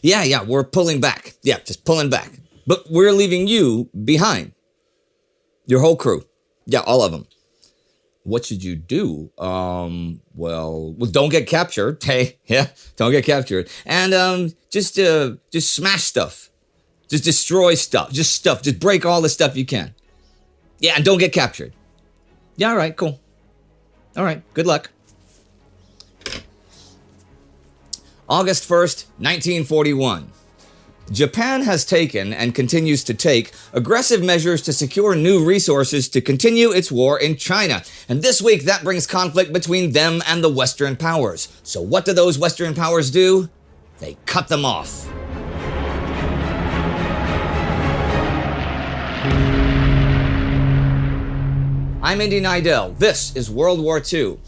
Yeah, we're pulling back. Yeah, just pulling back. But we're leaving you behind. Your whole crew. Yeah, all of them. What should you do? Well, don't get captured. Hey, yeah, don't get captured. And just smash stuff. Just destroy stuff. Just break all the stuff you can. Yeah, and don't get captured. Yeah, all right, cool. All right, good luck. August 1st, 1941. Japan has taken, and continues to take, aggressive measures to secure new resources to continue its war in China. And this week, that brings conflict between them and the Western powers. So what do those Western powers do? They cut them off. I'm Indy Neidell. This is World War II.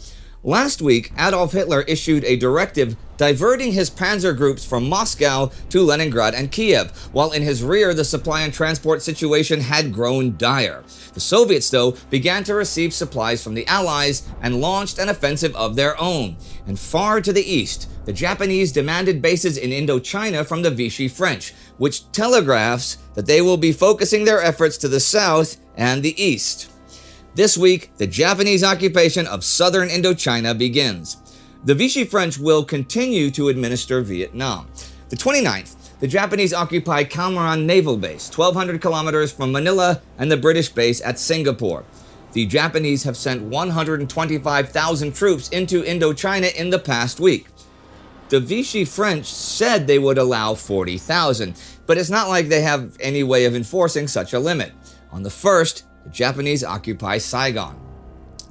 Last week, Adolf Hitler issued a directive diverting his panzer groups from Moscow to Leningrad and Kiev, while in his rear the supply and transport situation had grown dire. The Soviets, though, began to receive supplies from the Allies and launched an offensive of their own. And far to the east, the Japanese demanded bases in Indochina from the Vichy French, which telegraphs that they will be focusing their efforts to the south and the east. This week, the Japanese occupation of southern Indochina begins. The Vichy French will continue to administer Vietnam. The 29th, the Japanese occupy Cam Naval Base, 1,200 kilometers from Manila, and the British base at Singapore. The Japanese have sent 125,000 troops into Indochina in the past week. The Vichy French said they would allow 40,000, but it's not like they have any way of enforcing such a limit. On the 1st, the Japanese occupy Saigon.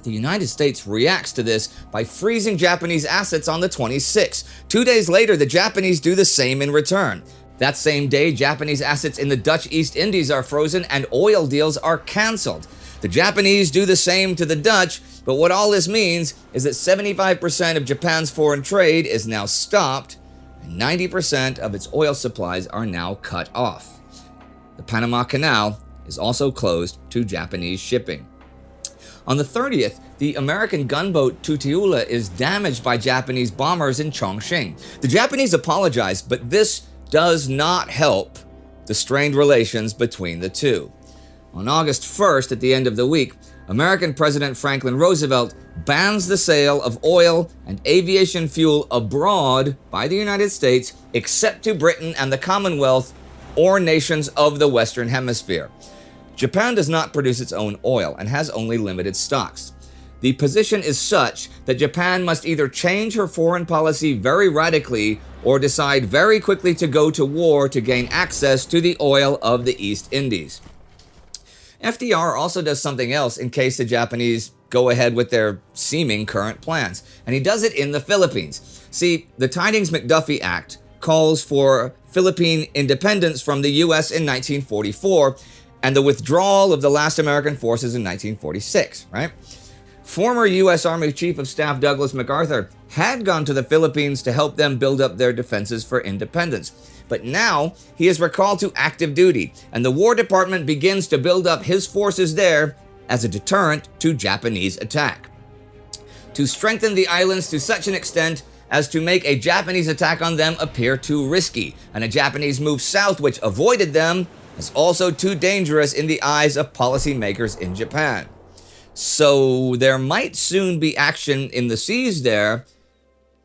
The United States reacts to this by freezing Japanese assets on the 26th. 2 days later, the Japanese do the same in return. That same day, Japanese assets in the Dutch East Indies are frozen and oil deals are canceled. The Japanese do the same to the Dutch, but what all this means is that 75% of Japan's foreign trade is now stopped, and 90% of its oil supplies are now cut off. The Panama Canal is also closed to Japanese shipping. On the 30th, the American gunboat Tutuila is damaged by Japanese bombers in Chongqing. The Japanese apologize, but this does not help the strained relations between the two. On August 1st, at the end of the week, American President Franklin Roosevelt bans the sale of oil and aviation fuel abroad by the United States, except to Britain and the Commonwealth or nations of the Western Hemisphere. Japan does not produce its own oil and has only limited stocks. The position is such that Japan must either change her foreign policy very radically or decide very quickly to go to war to gain access to the oil of the East Indies. FDR also does something else in case the Japanese go ahead with their seeming current plans, and he does it in the Philippines. See, the Tydings-McDuffie Act calls for Philippine independence from the U.S. in 1944, and the withdrawal of the last American forces in 1946, right? Former U.S. Army Chief of Staff Douglas MacArthur had gone to the Philippines to help them build up their defenses for independence. But now he is recalled to active duty, and the War Department begins to build up his forces there as a deterrent to Japanese attack. To strengthen the islands to such an extent as to make a Japanese attack on them appear too risky, and a Japanese move south which avoided them is also too dangerous in the eyes of policymakers in Japan. So there might soon be action in the seas there,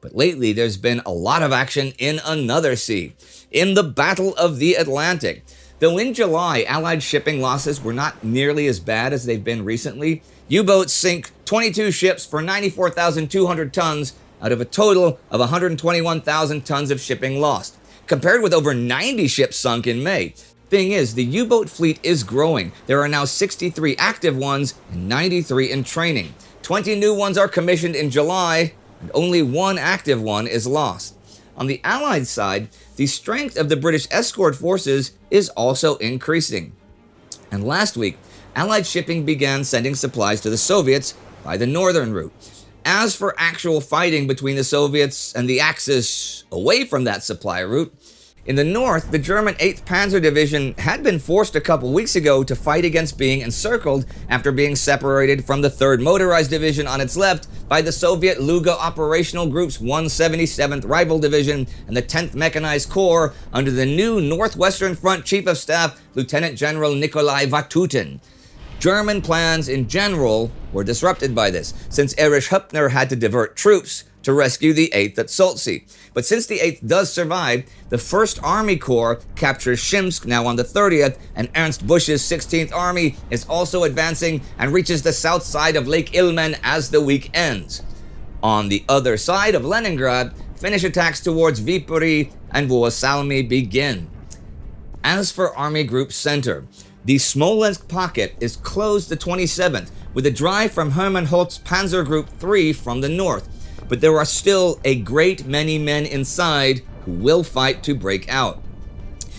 but lately there's been a lot of action in another sea, in the Battle of the Atlantic. Though in July, Allied shipping losses were not nearly as bad as they've been recently, U-boats sink 22 ships for 94,200 tons out of a total of 121,000 tons of shipping lost, compared with over 90 ships sunk in May. Thing is, the U-boat fleet is growing. There are now 63 active ones and 93 in training. 20 new ones are commissioned in July, and only one active one is lost. On the Allied side, the strength of the British escort forces is also increasing. And last week, Allied shipping began sending supplies to the Soviets by the northern route. As for actual fighting between the Soviets and the Axis away from that supply route, In the north, the German 8th Panzer Division had been forced a couple weeks ago to fight against being encircled after being separated from the 3rd Motorized Division on its left by the Soviet Luga Operational Group's 177th Rifle Division and the 10th Mechanized Corps under the new Northwestern Front Chief of Staff, Lieutenant General Nikolai Vatutin. German plans in general were disrupted by this, since Erich Höppner had to divert troops to rescue the 8th at Solzhenitsyn. But since the 8th does survive, the 1st Army Corps captures Shimsk now on the 30th, and Ernst Busch's 16th Army is also advancing and reaches the south side of Lake Ilmen as the week ends. On the other side of Leningrad, Finnish attacks towards Viipuri and Vuosalmi begin. As for Army Group Center, the Smolensk pocket is closed the 27th, with a drive from Hermann Holt's Panzer Group 3 from the north. But there are still a great many men inside who will fight to break out.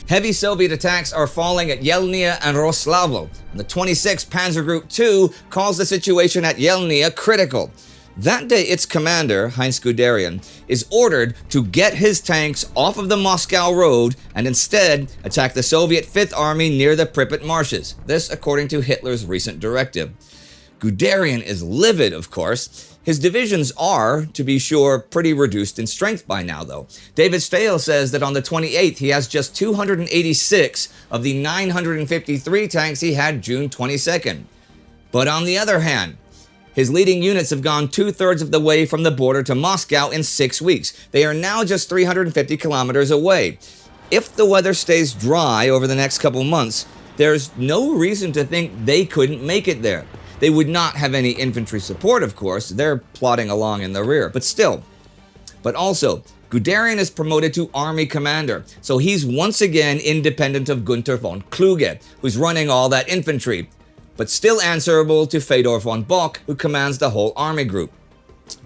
Heavy Soviet attacks are falling at Yelnya and Roslavl, and the 26th Panzer Group 2 calls the situation at Yelnya critical. That day, its commander, Heinz Guderian, is ordered to get his tanks off of the Moscow road and instead attack the Soviet 5th Army near the Pripyat marshes. This according to Hitler's recent directive. Guderian is livid, of course. His divisions are, to be sure, pretty reduced in strength by now, though. David Stahel says that on the 28th, he has just 286 of the 953 tanks he had June 22nd. But on the other hand, his leading units have gone 2/3 of the way from the border to Moscow in 6 weeks. They are now just 350 kilometers away. If the weather stays dry over the next couple months, there's no reason to think they couldn't make it there. They would not have any infantry support, of course. They're plodding along in the rear, but still. But also, Guderian is promoted to army commander, so he's once again independent of Günther von Kluge, who's running all that infantry, but still answerable to Fedor von Bock, who commands the whole army group.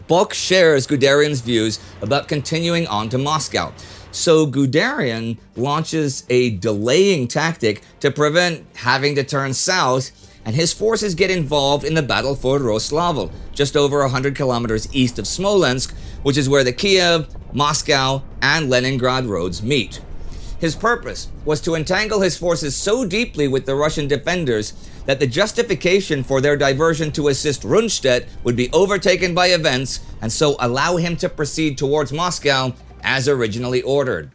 Bock shares Guderian's views about continuing on to Moscow, so Guderian launches a delaying tactic to prevent having to turn south, and his forces get involved in the battle for Roslavl, just over 100 kilometers east of Smolensk, which is where the Kiev, Moscow, and Leningrad roads meet. His purpose was to entangle his forces so deeply with the Russian defenders that the justification for their diversion to assist Rundstedt would be overtaken by events, and so allow him to proceed towards Moscow as originally ordered.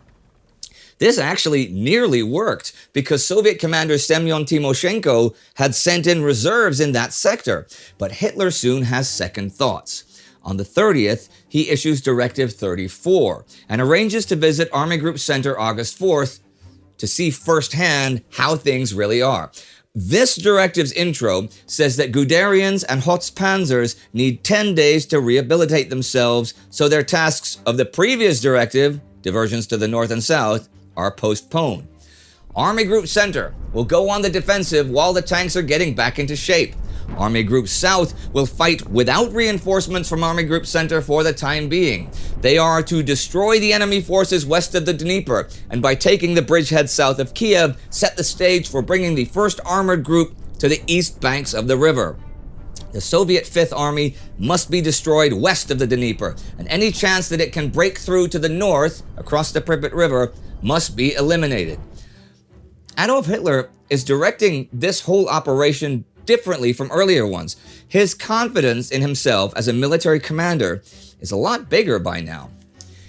This actually nearly worked, because Soviet commander Semyon Timoshenko had sent in reserves in that sector, but Hitler soon has second thoughts. On the 30th, he issues Directive 34 and arranges to visit Army Group Center August 4th to see firsthand how things really are. This directive's intro says that Guderian's and Hoth's panzers need 10 days to rehabilitate themselves, so their tasks of the previous directive, diversions to the north and south, are postponed. Army Group Center will go on the defensive while the tanks are getting back into shape. Army Group South will fight without reinforcements from Army Group Center for the time being. They are to destroy the enemy forces west of the Dnieper, and by taking the bridgehead south of Kiev, set the stage for bringing the 1st Armored Group to the east banks of the river. The Soviet 5th Army must be destroyed west of the Dnieper, and any chance that it can break through to the north, across the Pripyat River, must be eliminated. Adolf Hitler is directing this whole operation differently from earlier ones. His confidence in himself as a military commander is a lot bigger by now.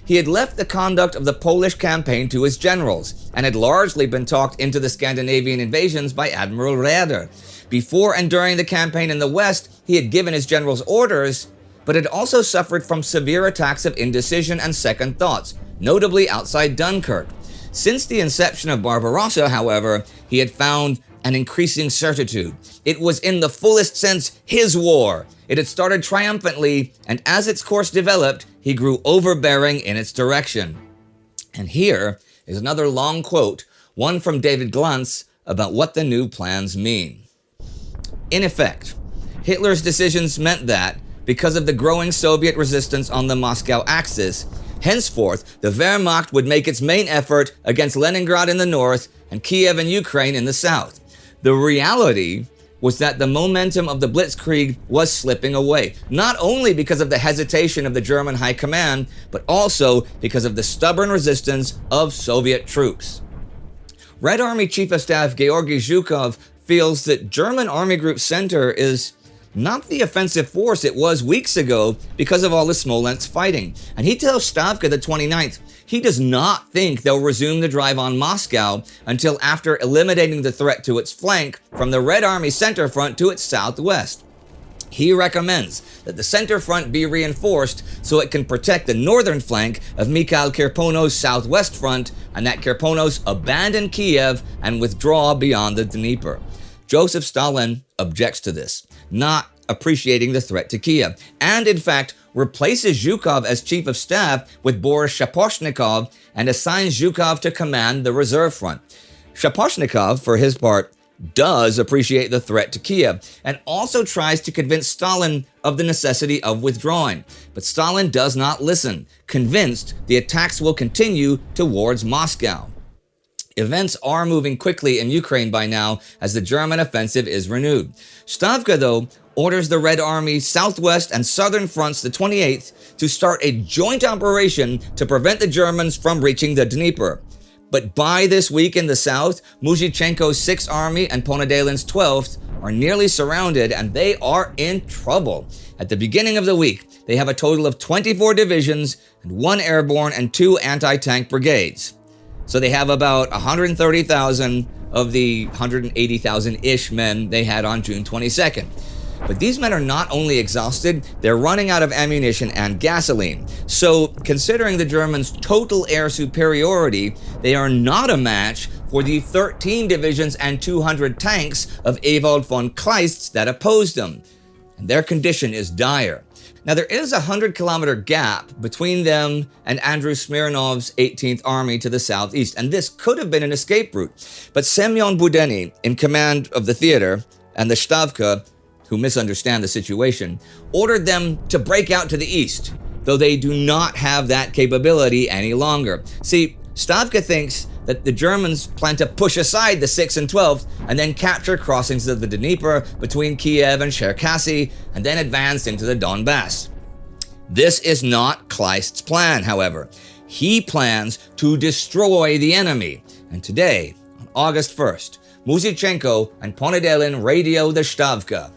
He had left the conduct of the Polish campaign to his generals, and had largely been talked into the Scandinavian invasions by Admiral Raeder. Before and during the campaign in the West, he had given his generals orders, but had also suffered from severe attacks of indecision and second thoughts, notably outside Dunkirk. Since the inception of Barbarossa, however, he had found an increasing certitude. It was in the fullest sense his war. It had started triumphantly, and as its course developed, he grew overbearing in its direction. And here is another long quote, one from David Glantz, about what the new plans mean. In effect, Hitler's decisions meant that, because of the growing Soviet resistance on the Moscow axis, henceforth the Wehrmacht would make its main effort against Leningrad in the north and Kiev and Ukraine in the south. The reality was that the momentum of the Blitzkrieg was slipping away, not only because of the hesitation of the German High Command, but also because of the stubborn resistance of Soviet troops. Red Army Chief of Staff Georgy Zhukov feels that German Army Group Center is not the offensive force it was weeks ago because of all the Smolensk fighting. And he tells Stavka the 29th he does not think they'll resume the drive on Moscow until after eliminating the threat to its flank from the Red Army center front to its southwest. He recommends that the center front be reinforced so it can protect the northern flank of Mikhail Kirpono's southwest front, and that Kirponos abandon Kiev and withdraw beyond the Dnieper. Joseph Stalin objects to this, not appreciating the threat to Kiev, and in fact replaces Zhukov as chief of staff with Boris Shaposhnikov and assigns Zhukov to command the reserve front. Shaposhnikov, for his part, does appreciate the threat to Kiev and also tries to convince Stalin of the necessity of withdrawing. But Stalin does not listen, convinced the attacks will continue towards Moscow. Events are moving quickly in Ukraine by now as the German offensive is renewed. Stavka, though, orders the Red Army southwest and southern fronts the 28th to start a joint operation to prevent the Germans from reaching the Dnieper. But by this week in the south, Muzhichenko's 6th Army and Ponedelin's 12th are nearly surrounded and they are in trouble. At the beginning of the week, they have a total of 24 divisions and 1 airborne and 2 anti-tank brigades. So they have about 130,000 of the 180,000-ish men they had on June 22nd. But these men are not only exhausted, they're running out of ammunition and gasoline. So, considering the Germans' total air superiority, they are not a match for the 13 divisions and 200 tanks of Ewald von Kleist's that opposed them. And their condition is dire. Now, there is a 100-kilometer gap between them and Andrew Smirnov's 18th Army to the southeast, and this could have been an escape route. But Semyon Budeny, in command of the theater, and the Stavka, who misunderstand the situation, ordered them to break out to the east, though they do not have that capability any longer. See, Stavka thinks that the Germans plan to push aside the 6th and 12th and then capture crossings of the Dnieper between Kiev and Cherkasy and then advance into the Donbass. This is not Kleist's plan, however. He plans to destroy the enemy. And today, on August 1st, Muzhichenko and Ponedelin radio the Stavka.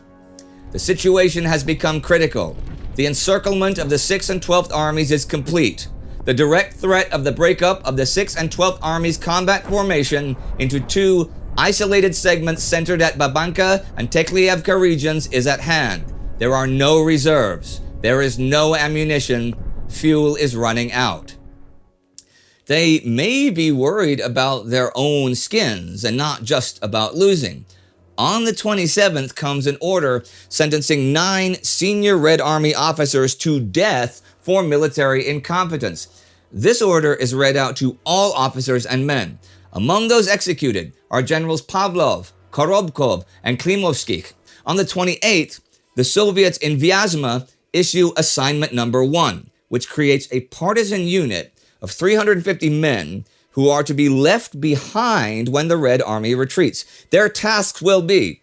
The situation has become critical. The encirclement of the 6th and 12th armies is complete. The direct threat of the breakup of the 6th and 12th Army's combat formation into 2 isolated segments centered at Babanka and Teklievka regions is at hand. There are no reserves. There is no ammunition. Fuel is running out. They may be worried about their own skins and not just about losing. On the 27th comes an order sentencing 9 senior Red Army officers to death for military incompetence. This order is read out to all officers and men. Among those executed are Generals Pavlov, Korobkov, and Klimovsky. On the 28th, the Soviets in Vyazma issue Assignment Number 1, which creates a partisan unit of 350 men who are to be left behind when the Red Army retreats. Their tasks will be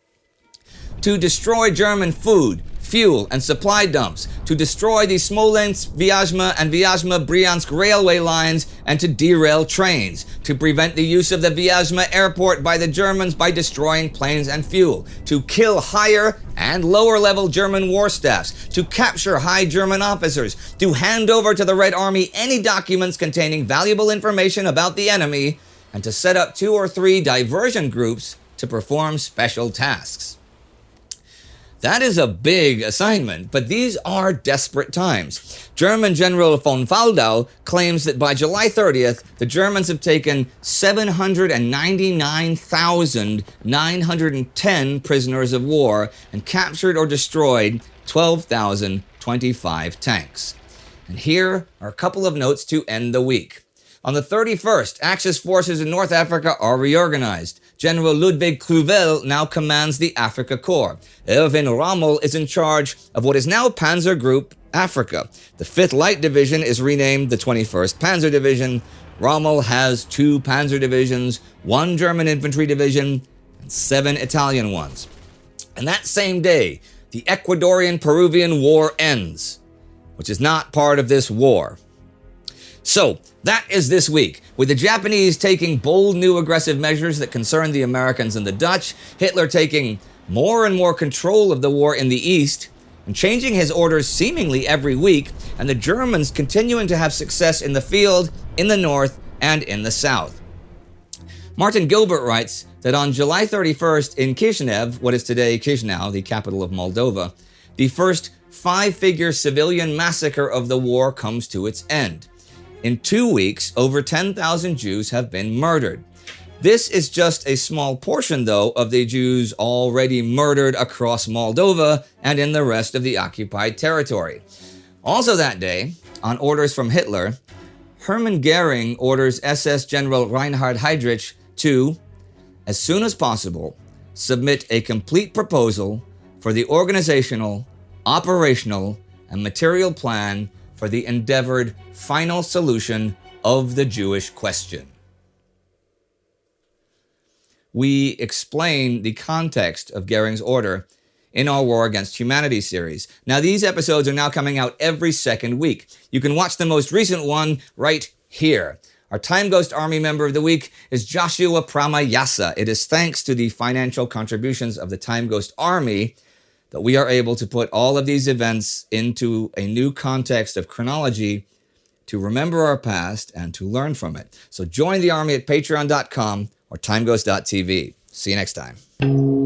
to destroy German food, fuel, and supply dumps, to destroy the Smolensk, Vyazma, and Vyazma-Bryansk railway lines, and to derail trains, to prevent the use of the Vyazma airport by the Germans by destroying planes and fuel, to kill higher and lower-level German war staffs, to capture high German officers, to hand over to the Red Army any documents containing valuable information about the enemy, and to set up 2 or 3 diversion groups to perform special tasks. That is a big assignment, but these are desperate times. German General von Faldau claims that by July 30th, the Germans have taken 799,910 prisoners of war and captured or destroyed 12,025 tanks. And here are a couple of notes to end the week. On the 31st, Axis forces in North Africa are reorganized. General Ludwig Cruvel now commands the Africa Corps. Erwin Rommel is in charge of what is now Panzer Group Africa. The 5th Light Division is renamed the 21st Panzer Division. Rommel has 2 Panzer Divisions, 1 German Infantry Division, and 7 Italian ones. And that same day, the Ecuadorian-Peruvian War ends, which is not part of this war. So, that is this week. With the Japanese taking bold new aggressive measures that concern the Americans and the Dutch, Hitler taking more and more control of the war in the East, and changing his orders seemingly every week, and the Germans continuing to have success in the field, in the north, and in the south. Martin Gilbert writes that on July 31st in Kishinev, what is today Chisinau, the capital of Moldova, the first five-figure civilian massacre of the war comes to its end. In 2 weeks, over 10,000 Jews have been murdered. This is just a small portion, though, of the Jews already murdered across Moldova and in the rest of the occupied territory. Also that day, on orders from Hitler, Hermann Goering orders SS General Reinhard Heydrich to, as soon as possible, submit a complete proposal for the organizational, operational, and material plan for the endeavored final solution of the Jewish question. We explain the context of Goering's order in our War Against Humanity series. Now, these episodes are now coming out every second week. You can watch the most recent one right here. Our Time Ghost Army member of the week is Joshua Pramayasa. It is thanks to the financial contributions of the Time Ghost Army that we are able to put all of these events into a new context of chronology to remember our past and to learn from it. So join the army at patreon.com or timeghost.tv. See you next time.